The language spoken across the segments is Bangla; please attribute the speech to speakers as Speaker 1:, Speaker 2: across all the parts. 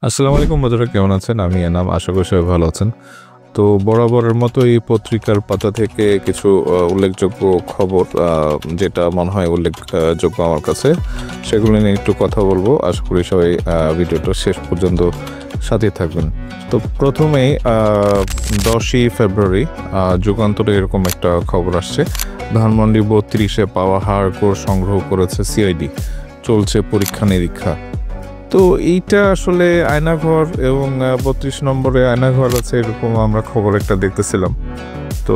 Speaker 1: আসসালামু আলাইকুম বন্ধুরা, কেমন আছেন? আমি এনাম, আশা করি সবাই ভালো আছেন। তো বরাবরের মতো এই পত্রিকার পাতা থেকে কিছু উল্লেখযোগ্য খবর, যেটা মনে হয় উল্লেখযোগ্য আমার কাছে, সেগুলো নিয়ে একটু কথা বলবো। আশা করি সবাই ভিডিওটা শেষ পর্যন্ত সাথে থাকবেন। তো প্রথমেই 10ই ফেব্রুয়ারি যুগান্তরে এরকম একটা খবর আসছে, ধানমন্ডি 32-এ পাওয়া হাড়গোড় সংগ্রহ করেছে সিআইডি, চলছে পরীক্ষা নিরীক্ষা। তো এইটা আসলে আয়নাঘর এবং 32 নম্বরে আয়নাঘর আছে, এরকম আমরা খবর একটা দেখতেছিলাম। তো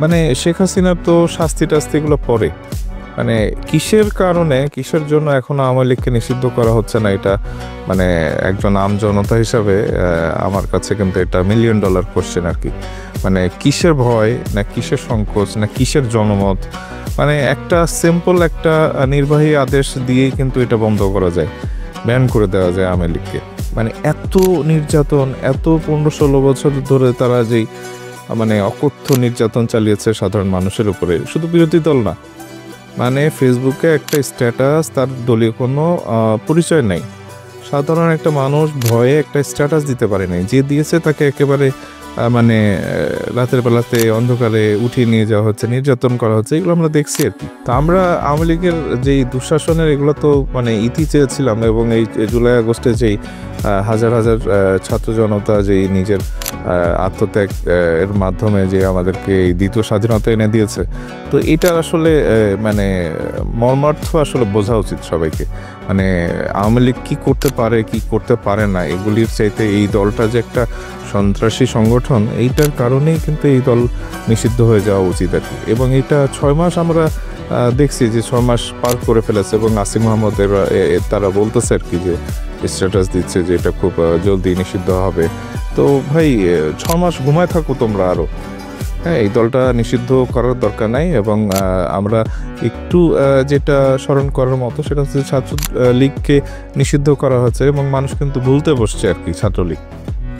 Speaker 1: মানে শেখ হাসিনার তো শাস্তি টাস্তিগুলো পরে, মানে কিসের কারণে, কিসের জন্য এখন আওয়ামী লীগকে নিষিদ্ধ করা হচ্ছে না, এটা মানে একজন জনতা হিসাবে আমার কাছে কিন্তু এটা $1 মিলিয়ন কোশ্চেন আর কি। মানে কিসের ভয়, না কিসের সংকোচ, না কিসের জনমত? মানে একটা সিম্পল একটা নির্বাহী আদেশ দিয়েই কিন্তু এটা বন্ধ করা যায়, ব্যান করে দেওয়া যায় আওয়ামী লীগকে। মানে এত নির্যাতন, এত 15-16 বছর ধরে তারা যেই মানে অকথ্য নির্যাতন চালিয়েছে সাধারণ মানুষের উপরে, শুধু বিরোধী দল না, মানে ফেসবুকে একটা স্ট্যাটাস, তার দলীয় কোনো পরিচয় নাই, সাধারণ একটা মানুষ ভয়ে একটা স্ট্যাটাস দিতে পারে নাই, যে দিয়েছে তাকে একেবারে মানে রাতের বেলাতে অন্ধকারে উঠিয়ে নিয়ে যাওয়া হচ্ছে, নির্যাতন করা হচ্ছে, এগুলো আমরা দেখছি আর কি। তো আমরা আওয়ামী লীগের যেই দুঃশাসনের এগুলো তো মানে ইতি চেয়েছিলাম, এবং এই জুলাই আগস্টে যেই হাজার হাজার ছাত্র জনতা যেই নিজের আত্মত্যাগ এর মাধ্যমে যে আমাদেরকে এই দ্বিতীয় স্বাধীনতা এনে দিয়েছে, তো এটা আসলে মানে মর্মার্থ আসলে বোঝা উচিত সবাইকে। মানে আওয়ামী লীগ কী করতে পারে, কি করতে পারে না, এগুলির চাইতে এই দলটা যে একটা সন্ত্রাসী সংগঠন, এইটার কারণেই কিন্তু এই দল নিষিদ্ধ হয়ে যাওয়া উচিত আর কি। এবং এটা 6 মাস আমরা দেখছি যে 6 মাস পার করে ফেলেছে, এবং আসিফ মাহমুদের তারা বলতেছে আর কি, যে স্ট্যাটাস দিচ্ছে যে এটা খুব জলদি নিষিদ্ধ হবে। তো ভাই 6 মাস ঘুমায় থাকো তোমরা আরও। হ্যাঁ, এই দলটা নিষিদ্ধ করার দরকার নাই। এবং আমরা একটু যেটা স্মরণ করার মতো, সেটা হচ্ছে ছাত্র লীগকে নিষিদ্ধ করা হচ্ছে, এবং মানুষ কিন্তু ভুলতে বসছে আর কি ছাত্রলীগ।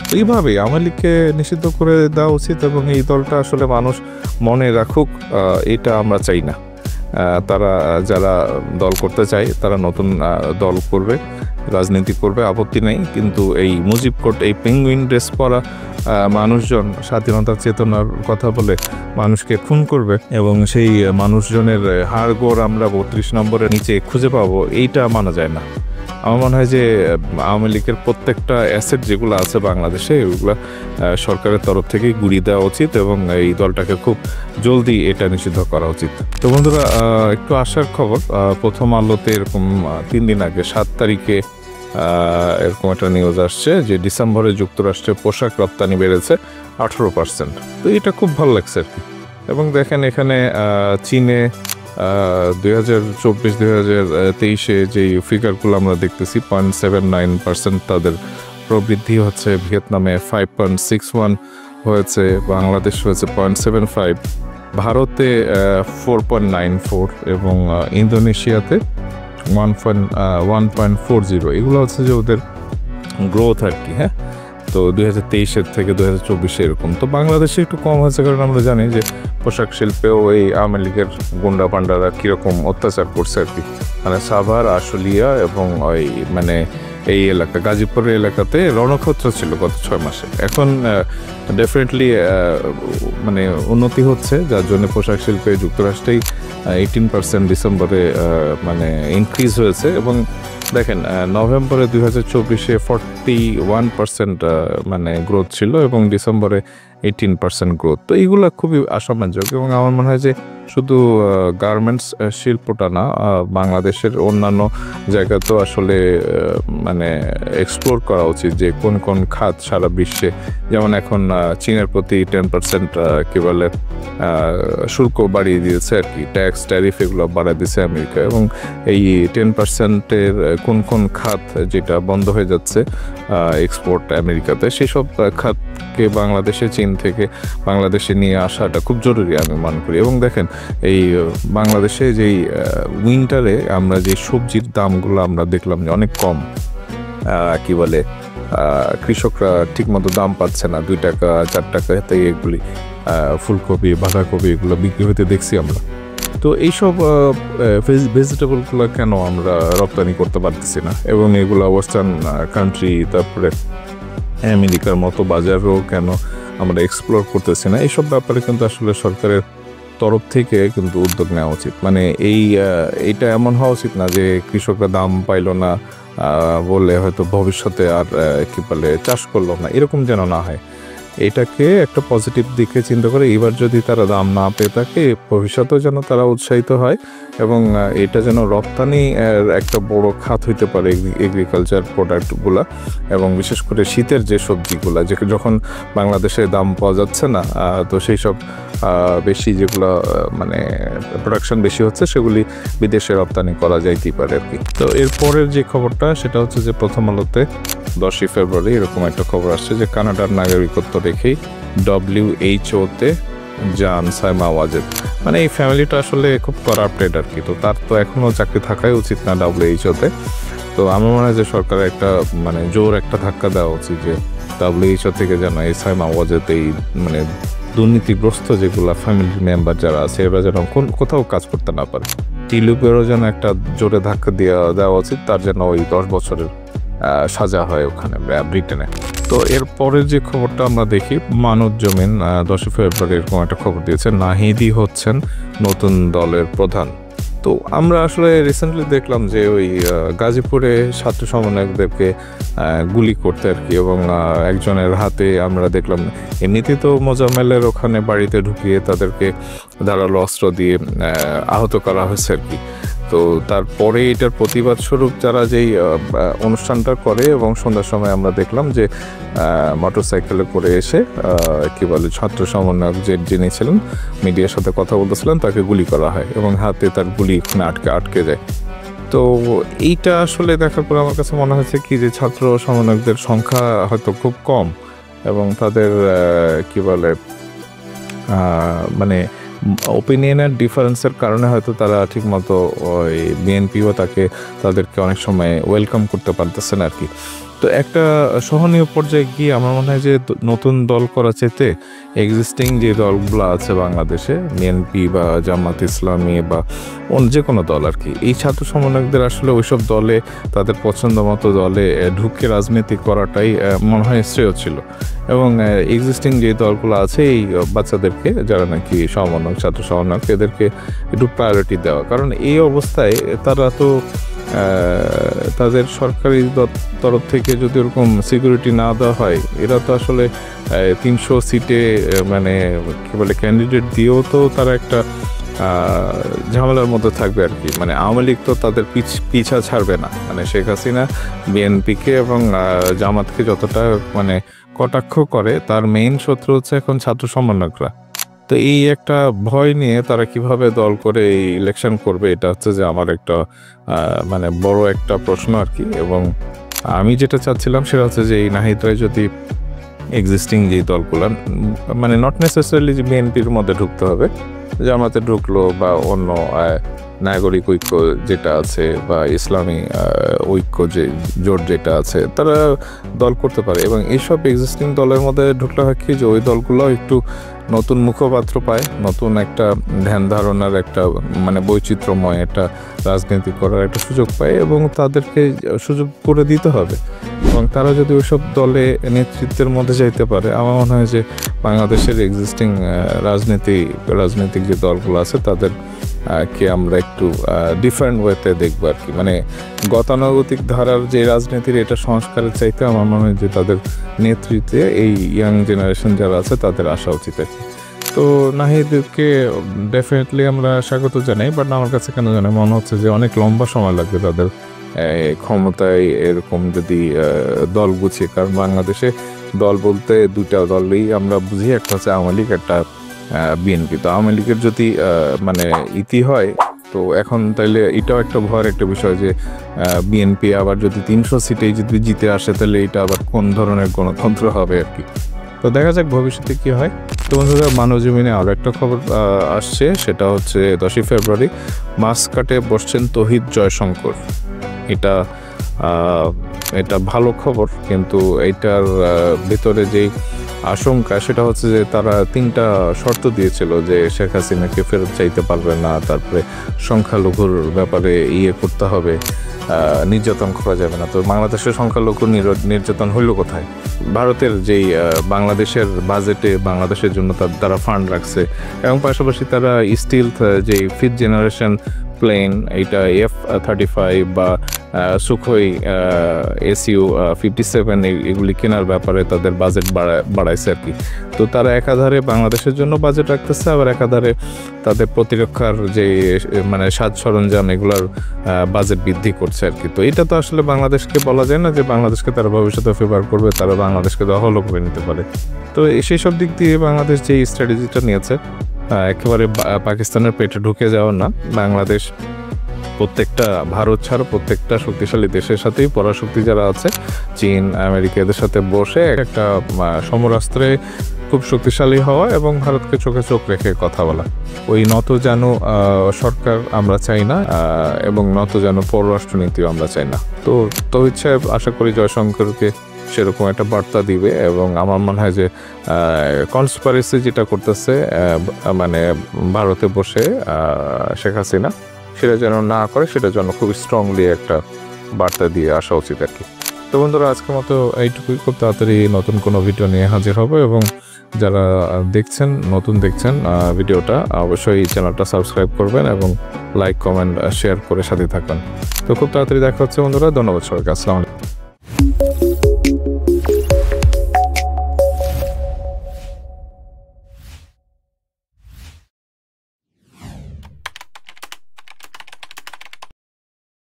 Speaker 1: তো এইভাবেই আওয়ামী লীগকে নিষিদ্ধ করে দেওয়া উচিত, এবং এই দলটা আসলে মানুষ মনে রাখুক, এটা আমরা চাই না। তারা যারা দল করতে চায় তারা নতুন দল করবে, রাজনীতি করবে, আপত্তি নেই। কিন্তু এই মুজিব কোর্ট, এই পেঙ্গুইন ড্রেস পরা মানুষজন স্বাধীনতার চেতনার কথা বলে মানুষকে খুন করবে, এবং সেই মানুষজনের হাড়গোড় আমরা 32 নম্বরের নিচে খুঁজে পাবো, এইটা মানা যায় না। আমার মনে হয় যে আওয়ামী লীগের প্রত্যেকটা অ্যাসেট যেগুলো আছে বাংলাদেশে, ওগুলো সরকারের তরফ থেকেই গুড়িয়ে দেওয়া উচিত, এবং এই দলটাকে খুব জলদি এটা নিষিদ্ধ করা উচিত। তো বন্ধুরা, একটু আশার খবর, প্রথম আলোতে এরকম 3 দিন আগে 7 তারিখে এরকম একটা নিউজ আসছে যে ডিসেম্বরে যুক্তরাষ্ট্রে পোশাক রপ্তানি বেড়েছে 18%। তো এটা খুব ভালো লাগছে আর কি। এবং দেখেন এখানে চীনে 2024-2023-এ যেই ফিগারগুলো আমরা দেখতেছি, 0.79% তাদের প্রবৃদ্ধি হচ্ছে, ভিয়েতনামে 5.61 হয়েছে, বাংলাদেশ হয়েছে 0.75, ভারতে 4.94, এবং ইন্দোনেশিয়াতে 1.40। এগুলো হচ্ছে যে ওদের গ্রোথ আর কি। হ্যাঁ, তো 2023-এর থেকে 2024-এ এরকম। তো বাংলাদেশে একটু কম হয়েছে, কারণ আমরা জানি যে পোশাক শিল্পেও এই আওয়ামী লীগের গুন্ডা পান্ডারা কীরকম অত্যাচার করছে আর কি। মানে সাভার, আশুলিয়া এবং ওই মানে এই এলাকা, গাজীপুরের এলাকাতে রণক্ষেত্র ছিল গত 6 মাসে। এখন ডেফিনেটলি মানে উন্নতি হচ্ছে, যার জন্য পোশাক শিল্পে যুক্তরাষ্ট্রেই 18% ডিসেম্বরে মানে ইনক্রিজ হয়েছে। এবং দেখেন নভেম্বরে 2024-এ 41% মানে গ্রোথ ছিল, এবং ডিসেম্বরে 18% গ্রোথ। তো এইগুলো খুবই আশাব্যঞ্জক। এবং আমার মনে হয় যে শুধু গার্মেন্টস শিল্পটা না, বাংলাদেশের অন্যান্য জায়গাতেও আসলে মানে এক্সপ্লোর করা উচিত যে কোন কোন খাত সারা বিশ্বে, যেমন এখন চীনের প্রতি 10% কি বলে শুল্ক বাড়িয়ে দিয়েছে আর কি, ট্যাক্স ট্যারিফ এগুলো বাড়িয়ে দিয়েছে আমেরিকা। এবং এই 10%-এর কোন কোন খাত যেটা বন্ধ হয়ে যাচ্ছে এক্সপোর্ট আমেরিকাতে, সেসব খাতকে বাংলাদেশে, চীন থেকে বাংলাদেশে নিয়ে আসাটা খুব জরুরি আমি মনে করি। এবং দেখেন এই বাংলাদেশে যেই উইন্টারে আমরা যে সবজির দামগুলো আমরা দেখলাম যে অনেক কম, কি বলে কৃষকরা ঠিকমতো দাম পাচ্ছে না, 2 টাকা 4 টাকাতে এগুলি ফুলকপি, বাঁধাকপি এগুলো বিক্রি হতে দেখছি আমরা। তো তো এইসব ভেজিটেবলগুলো কেন আমরা রপ্তানি করতে পারতেছি না, এবং এগুলো ওয়েস্টার্ন কান্ট্রি তারপরে আমেরিকার মতো বাজারও কেন আমরা এক্সপ্লোর করতেছি না? এইসব ব্যাপারে কিন্তু আসলে সরকারের তরফ থেকে কিন্তু উদ্যোগ নেওয়া উচিত। মানে এইটা এমন হওয়া উচিত না যে কৃষকরা দাম পাইলো না বলে হয়তো ভবিষ্যতে আর কি বলে চাষ করলো না, এরকম যেন না হয়। এটাকে একটা পজিটিভ দিকে চিন্তা করে এবার যদি তারা দাম না পেয়ে থাকে, ভবিষ্যতেও যেন তারা উৎসাহিত হয়, এবং এটা যেন রপ্তানি একটা বড় খাত হইতে পারে এগ্রিকালচার প্রোডাক্টগুলা, এবং বিশেষ করে শীতের যে সবজিগুলা যে যখন বাংলাদেশে দাম পাওয়া যাচ্ছে না, তো সেই সব বেশি যেগুলো মানে প্রোডাকশন বেশি হচ্ছে সেগুলি বিদেশে রপ্তানি করা যাইতেই পারে আর কি। তো এরপরের যে খবরটা সেটা হচ্ছে যে প্রথম আলোতে 10ই ফেব্রুয়ারি এরকম একটা খবর আসছে যে কানাডার নাগরিকত্ব রেখেই WHO-তে যান সাইমা ওয়াজেদ। মানে এই ফ্যামিলিটা আসলে খুব করাপ্টেড আর কি, তো তার তো এখনও চাকরি থাকাই উচিত না WHO-তে। তো আমার মনে হয় যে সরকারের একটা মানে জোর একটা ধাক্কা দেওয়া উচিত যে WHO থেকে যেন এই সাইমা ওয়াজেদ এই মানে দুর্নীতিগ্রস্ত যেগুলো ফ্যামিলি মেম্বার যারা আছে এরা যেন কোথাও কাজ করতে না পারে। টিলুপেরও যেন একটা জোরে ধাক্কা দেওয়া উচিত, তার যেন ওই 10 বছরের সাজা হয় ওখানে ব্রিটেনে। তো এর পরের যে খবরটা আমরা দেখি মানব জমিন 10 ফেব্রুয়ারি এরকম একটা খবর দিয়েছে, নাহিদই হচ্ছেন নতুন দলের প্রধান। তো আমরা আসলে রিসেন্টলি দেখলাম যে ওই গাজীপুরে ছাত্র সমন্বয়কদেরকে গুলি করতে আর কি, এবং একজনের হাতে আমরা দেখলাম এমনিতে তো মোজাম্মেলের ওখানে বাড়িতে ঢুকিয়ে তাদেরকে ধারালো অস্ত্র দিয়ে আহত করা হয়েছে আর কি। তো তারপরে এটার প্রতিবাদ স্বরূপ যারা যেই অনুষ্ঠানটা করে, এবং সন্ধ্যার সময় আমরা দেখলাম যে মোটরসাইকেলে করে এসে কি বলে ছাত্র সমন্বয়ক যিনি ছিলেন মিডিয়ার সাথে কথা বলতেছিলেন তাকে গুলি করা হয়, এবং হাতে তার গুলি আটকে যায়। তো এইটা আসলে দেখার পর আমার কাছে মনে হয়েছে কি যে ছাত্র সমন্বয়কদের সংখ্যা হয়তো খুব কম, এবং তাদের কি বলে মানে ওপিনিয়নের ডিফারেন্সের কারণে হয়তো তারা ঠিকমতো ওই বিএনপিও তাদেরকে অনেক সময় ওয়েলকাম করতে পারতেছে না আর কি। তো একটা সহনীয় পর্যায়ে গিয়ে আমার মনে হয় যে নতুন দল করা চাইতে এক্সিস্টিং যে দলগুলো আছে বাংলাদেশে, বিএনপি বা জামাত ইসলামী বা যে কোনো দল আর কি, এই ছাত্র সমন্বয়কদের আসলে ওইসব দলে তাদের পছন্দ মতো দলে ঢুকে রাজনীতি করাটাই মনে হয় শ্রেয় ছিল, এবং এক্সিস্টিং যে দলগুলো আছে এই বাচ্চাদেরকে যারা নাকি সমন্বয়ক ছাত্র সমন্বয়ক এদেরকে একটু প্রায়োরিটি দেওয়া। কারণ এই অবস্থায় তারা তো তাদের সরকারি তরফ থেকে যদি ওরকম সিকিউরিটি না দেওয়া হয়, এরা তো আসলে 300 সিটে মানে কী বলে ক্যান্ডিডেট দিয়েও তো তারা একটা ঝামেলার মধ্যে থাকবে আর কি। মানে আওয়ামী লীগ তো তাদের পিছা ছাড়বে না, মানে শেখ হাসিনা বিএনপিকে এবং জামাতকে যতটা মানে কটাক্ষ করে, তার মেইন শত্রু হচ্ছে এখন ছাত্র সমন্বয়করা। তো এই একটা ভয় নিয়ে তারা কিভাবে দল করে এই ইলেকশন করবে, এটা হচ্ছে যে আমার একটা মানে বড় একটা প্রশ্ন আর কি। এবং আমি যেটা চাচ্ছিলাম সেটা হচ্ছে যে এই নাহিদ রায় যদি এক্সিস্টিং যেই দলগুলো মানে নট নেসেসারিলি যে বিএনপির মধ্যে ঢুকতে হবে, জামাতে ঢুকলো বা অন্য নাগরিক ঐক্য যেটা আছে বা ইসলামী ঐক্য যে জোট যেটা আছে, তারা দল করতে পারে। এবং এইসব এক্সিস্টিং দলের মধ্যে ঢুকলে হয় কি যে ওই দলগুলো একটু নতুন মুখপাত্র পায়, নতুন একটা ধ্যান ধারণার একটা মানে বৈচিত্র্যময় একটা রাজনীতি করার একটা সুযোগ পায়, এবং তাদেরকে সুযোগ করে দিতে হবে। এবং তারা যদি ওইসব দলে নেতৃত্বের মধ্যে যাইতে পারে, আমার মনে হয় যে বাংলাদেশের এক্সিস্টিং রাজনৈতিক যে দলগুলো আছে তাদের কে আমরা একটু ডিফারেন্ট ওয়েতে দেখবো আর কি। মানে গতানুগতিক ধারার যে রাজনীতির এটা সংস্কারের চাইতে আমার মনে হয় যে তাদের নেতৃত্বে এই ইয়াং জেনারেশন যারা আছে তাদের আসা উচিত আর কি। তো নাহিদকে ডেফিনেটলি আমরা স্বাগত জানাই, বাট আমার কাছে কেন জানাই মনে হচ্ছে যে অনেক লম্বা সময় লাগবে তাদের ক্ষমতায় এরকম যদি দল গুছিয়ে। কারণ বাংলাদেশে দল বলতে দুইটা দলই আমরা বুঝি, একটা হচ্ছে আওয়ামী লীগ, একটা বিএনপি। তো আওয়ামী লীগের যদি মানে ইতি হয়, তো এখন তাইলে এটাও একটা ভয়ের একটা বিষয় যে বিএনপি আবার যদি 300 সিটেই যদি জিতে আসে, তাহলে এটা আবার কোন ধরনের গণতন্ত্র হবে আর কি। তো দেখা যাক ভবিষ্যতে কি হয়। তো বন্ধুরা, মানবজমিনে আরও একটা খবর আসছে, সেটা হচ্ছে 10ই ফেব্রুয়ারি মাসকাটে বসছেন তৌহিদ জয়শঙ্কর। এটা ভালো খবর, কিন্তু এইটার ভেতরে যেই আশঙ্কা সেটা হচ্ছে যে তারা 3টা শর্ত দিয়েছিল যে শেখ হাসিনাকে ফেরত চাইতে পারবে না, তারপরে সংখ্যালঘুর ব্যাপারে করতে হবে, নির্যাতন করা যাবে না। তো বাংলাদেশের সংখ্যালঘু নির্যাতন হইল কোথায়? ভারতের যেই বাংলাদেশের বাজেটে বাংলাদেশের জন্য তারা ফান্ড রাখছে, এবং পাশাপাশি তারা স্টিল যে 5th জেনারেশন প্লেন, এইটা F-35 বা সুখোই Su-57 এগুলি কেনার ব্যাপারে তাদের বাজেট বাড়াইছে আর কি। তো তারা একাধারে বাংলাদেশের জন্য বাজেট রাখতেছে, আবার একাধারে তাদের প্রতিরক্ষার যে মানে সাজ সরঞ্জাম এগুলোর বাজেট বৃদ্ধি করছে আর কি। তো এটা তো আসলে বাংলাদেশকে বলা যায় না যে বাংলাদেশকে তারা ভবিষ্যতে ফেভার করবে, তারা বাংলাদেশকে দখলও করে নিতে পারে। তো সেই সব দিক দিয়ে বাংলাদেশ যে স্ট্র্যাটেজিটা নিয়েছে একেবারে পাকিস্তানের পেটে ঢুকে যাওয়া না, বাংলাদেশ প্রত্যেকটা ভারত ছাড়া প্রত্যেকটা শক্তিশালী দেশের সাথেই পরাশক্তি যারা আছে চীন, আমেরিকা, এদের সাথে বসে একটা সমরাস্ত্রে খুব শক্তিশালী হওয়া এবং ভারতকে চোখে চোখ রেখে কথা বলা। ওই নত যেন সরকার আমরা চাই না, এবং নত যেন পররাষ্ট্রনীতিও আমরা চাই না। তো তৌহিদ সাহেব আশা করি জয়শঙ্করকে সেরকম একটা বার্তা দিবে, এবং আমার মনে হয় যে কনস্পিরেসি যেটা করতেছে মানে ভারতে বসে শেখ হাসিনা, সেটা যেন না করে, সেটা যেন খুব স্ট্রংলি একটা বার্তা দিয়ে আসা উচিত আর কি। তো বন্ধুরা, আজকের মতো এইটুকুই। খুব তাড়াতাড়ি নতুন কোনো ভিডিও নিয়ে হাজির হবে, এবং যারা নতুন দেখছেন ভিডিওটা, অবশ্যই চ্যানেলটা সাবস্ক্রাইব করবেন এবং লাইক, কমেন্ট, শেয়ার করে সাথে থাকবেন। তো খুব তাড়াতাড়ি দেখা হচ্ছে বন্ধুরা। ধন্যবাদ সবাইকে। আসসালামু আলাইকুম।